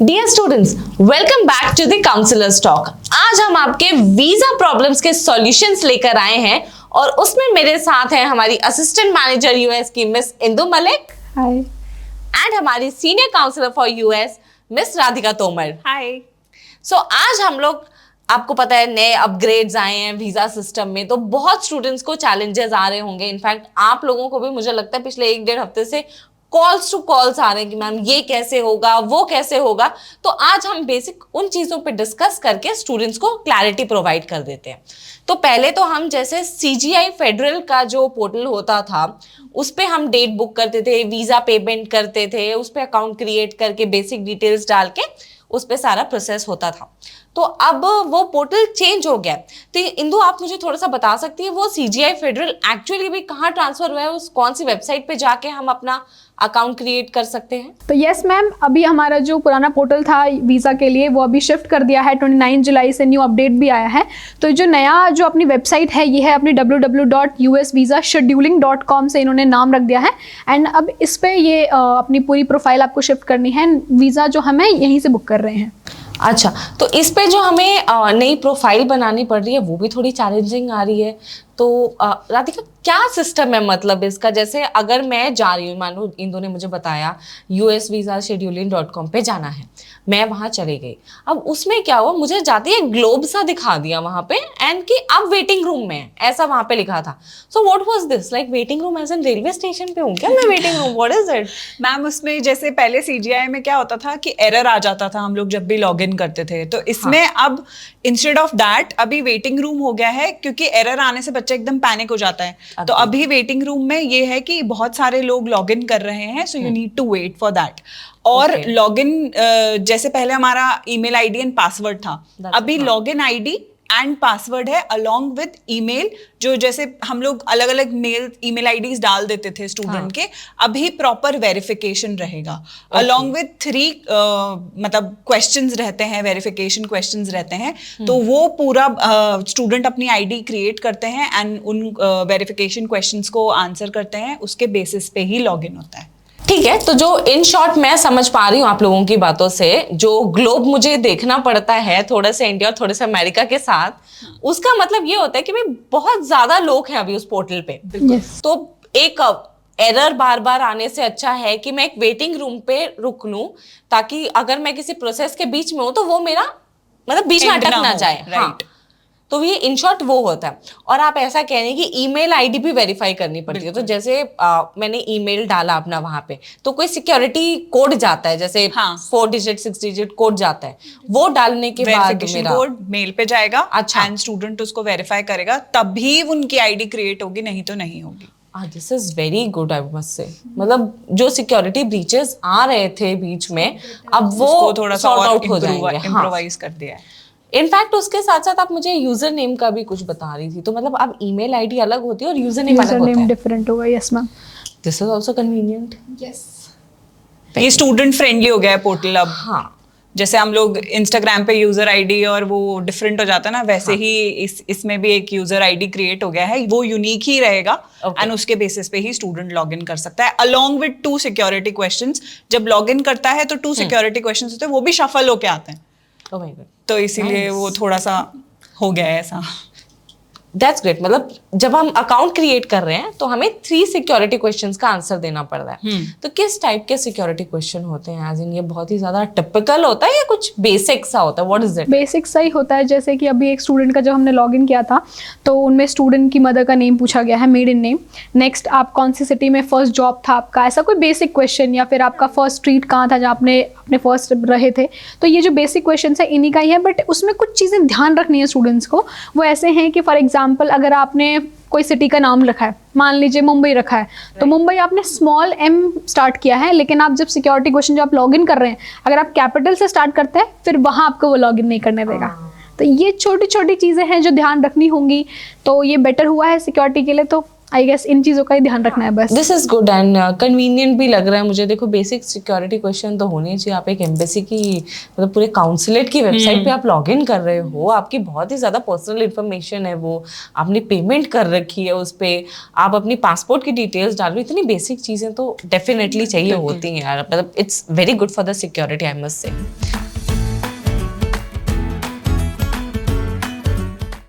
Dear students, welcome back to the counsellors talk. आज हम आपके वीजा प्रॉब्लम्स के सॉल्यूशंस लेकर आए हैं और उसमें मेरे साथ हैं हमारी असिस्टेंट मैनेजर यूएस की miss Indu Malik, hi, and हमारी senior counsellor for US miss Radhika Tomar. Hi. So आज हम लोग, आपको पता है नए अपग्रेड्स आए हैं वीजा सिस्टम में, तो बहुत स्टूडेंट्स को चैलेंजेस आ रहे होंगे। इनफैक्ट आप लोगों को भी मुझे लगता है पिछले 1-1.5 हफ्ते से कॉल्स टू कॉल्स आ रहे हैं कि मैम ये कैसे होगा, वो कैसे होगा। तो आज हम बेसिक उन चीजों पे डिस्कस करके स्टूडेंट्स को क्लैरिटी प्रोवाइड कर देते हैं। तो पहले तो हम जैसे सीजीआई फेडरल का जो पोर्टल होता था उस पे हम डेट बुक करते थे, वीजा पेमेंट करते थे, उस पे अकाउंट क्रिएट करके बेसिक डिटेल्स डाल के उस पे सारा प्रोसेस होता था। तो अब वो पोर्टल चेंज हो गया। तो इंदु, आप मुझे थोड़ा सा बता सकती है वो सीजीआई फेडरल एक्चुअली भी कहाँ ट्रांसफर हुआ है, उस कौन सी वेबसाइट पे जाके हम अपना अकाउंट क्रिएट कर सकते हैं? तो यस मैम, अभी हमारा जो पुराना पोर्टल था वीज़ा के लिए वो अभी शिफ्ट कर दिया है। 29 जुलाई से न्यू अपडेट भी आया है। तो जो नया जो अपनी वेबसाइट है ये है अपनी www.usvisascheduling.com से इन्होंने नाम रख दिया है। एंड अब इस पे ये अपनी पूरी प्रोफाइल आपको शिफ्ट करनी है। वीज़ा जो हमें यहीं से बुक कर रहे हैं। अच्छा, तो इस पे जो हमें नई प्रोफाइल बनानी पड़ रही है वो भी थोड़ी चैलेंजिंग आ रही है। तो राधिका, क्या सिस्टम है मतलब इसका? जैसे अगर मैं जा रही हूँ, मानो इंदु ने मुझे बताया usvisascheduling.com पे जाना है, मैं वहाँ चली गई। अब उसमें क्या हुआ, मुझे जाते ही ग्लोब सा दिखा दिया वहाँ पे एंड कि अब वेटिंग रूम में है, ऐसा वहाँ पे लिखा था। So what was this? Like waiting room as in railway station पे हूँ क्या मैं? Waiting room, what is it? Ma'am, उसमें जैसे पहले सीजीआई में क्या होता था कि एरर आ जाता था हम लोग जब भी लॉग इन करते थे, तो इसमें अब इंस्टेड ऑफ दैट अभी वेटिंग रूम हो गया है, क्योंकि एरर आने से बच्चा एकदम पैनिक हो जाता है। तो अभी वेटिंग रूम में ये है कि बहुत सारे लोग लॉग इन कर रहे हैं, so you need to wait for that. और लॉग इन जैसे पहले हमारा ईमेल आईडी एंड पासवर्ड था, अभी log in ID and password है अलोंग विद ईमेल। जो जैसे हम लोग अलग अलग ईमेल आईडीज डाल देते थे स्टूडेंट के, अभी प्रॉपर वेरिफिकेशन रहेगा अलोंग विद 3 मतलब क्वेश्चंस रहते हैं, वेरिफिकेशन क्वेश्चंस रहते हैं। तो वो पूरा स्टूडेंट अपनी आईडी क्रिएट करते हैं एंड उन वेरिफिकेशन क्वेश्चंस को आंसर करते हैं, उसके बेसिस पे ही लॉग इन होता है। ठीक है, तो जो इन शॉर्ट मैं समझ पा रही हूँ आप लोगों की बातों से, जो ग्लोब मुझे देखना पड़ता है थोड़ा सा इंडिया और थोड़ा सा अमेरिका के साथ, उसका मतलब ये होता है कि भाई बहुत ज्यादा लोग हैं अभी उस पोर्टल पे। तो एक एरर बार बार आने से अच्छा है कि मैं एक वेटिंग रूम पे रुक लूं, ताकि अगर मैं किसी प्रोसेस के बीच में हूं तो वो मेरा मतलब बीच में अटक ना जाए। राइट। तो ये इन शॉर्ट वो होता है। और आप ऐसा कह रहे हैं कि ईमेल आईडी भी वेरीफाई करनी पड़ती है। तो जैसे मैंने ईमेल डाला अपना वहां पे, तो कोई सिक्योरिटी कोड जाता है, जैसे 4 डिजिट 6 डिजिट कोड जाता है, वो डालने के बाद मेरा कोड मेल पे जाएगा। अच्छा, एंड स्टूडेंट उसको वेरीफाई करेगा, तभी उनकी आईडी क्रिएट होगी, नहीं तो नहीं होगी। This is very good, I must say. मतलब जो सिक्योरिटी ब्रीचेस आ रहे थे बीच में, अब वो थोड़ा सा सॉर्ट और आउट हो जाएंगे, इम्प्रोवाइज कर दिया है। इनफैक्ट उसके साथ साथ आप मुझे यूजर नेम का भी कुछ बता रही थी, तो मतलब अब ईमेल आईडी अलग होती है और यूजर नेम अलग होता है। डिफरेंट होगा। Yes ma'am, this is also convenient. Yes, ये स्टूडेंट फ्रेंडली हो गया है पोर्टल अब। हाँ, जैसे हम लोग इंस्टाग्राम पे यूजर आईडी और वो डिफरेंट हो जाता है ना, वैसे ही इसमें भी एक यूजर आईडी क्रिएट हो गया है, वो यूनिक ही रहेगा। एंड उसके बेसिस पे ही स्टूडेंट लॉग इन कर सकता है अलोंग विद 2 सिक्योरिटी क्वेश्चंस। जब लॉग इन करता है तो 2 सिक्योरिटी क्वेश्चंस होते हैं, वो भी शफल होके आते हैं। Oh my God. तो इसीलिए वो थोड़ा सा हो गया है ऐसा। That's great. मतलब जब हम अकाउंट क्रिएट कर रहे हैं तो हमें 3 सिक्योरिटी क्वेश्चंस का आंसर देना पड़ रहा है। तो किस टाइप के सिक्योरिटी क्वेश्चन होते हैं? एज इन ये बहुत ही ज्यादा टिपिकल होता है या कुछ बेसिक सा होता है? What is it? बेसिक सा ही होता है। जैसे कि अभी एक स्टूडेंट का जब हमने लॉगिन किया था तो उनमें स्टूडेंट की मदर का नेम पूछा गया है, मेड इन नेम। नेक्स्ट, आप कौन सी सिटी में फर्स्ट जॉब था आपका, ऐसा कोई बेसिक क्वेश्चन, या फिर आपका फर्स्ट स्ट्रीट कहाँ था जहाँ आपने अपने फर्स्ट रहे थे। तो ये जो बेसिक क्वेश्चन है इन्हीं का ही है, बट उसमें कुछ चीज़ें ध्यान रखनी है स्टूडेंट्स को। वो ऐसे हैं कि फॉर एग्जाम्पल अगर आपने कोई सिटी का नाम रखा है, मान लीजिए मुंबई रखा है, तो मुंबई आपने स्मॉल m स्टार्ट किया है, लेकिन आप जब सिक्योरिटी क्वेश्चन जो आप लॉगिन कर रहे हैं अगर आप कैपिटल से स्टार्ट करते हैं, फिर वहां आपको वो लॉगिन नहीं करने देगा। तो ये छोटी छोटी चीजें हैं जो ध्यान रखनी होंगी। तो ये बेटर हुआ है सिक्योरिटी के लिए। तो आई गेस इन चीज़ों का ही ध्यान रखना है बस। This is good and convenient भी लग रहा है मुझे। देखो, बेसिक सिक्योरिटी क्वेश्चन तो होने चाहिए। आप एक एम्बेसी की मतलब पूरे काउंसलेट की वेबसाइट पे आप लॉग इन कर रहे हो, आपकी बहुत ही ज़्यादा पर्सनल इन्फॉर्मेशन है, वो आपने पेमेंट कर रखी है उस पर, आप अपनी पासपोर्ट की डिटेल्स डाल रहे हो, इतनी बेसिक चीज़ें तो डेफिनेटली चाहिए होती हैं यार। मतलब it's very good for the security, I must say.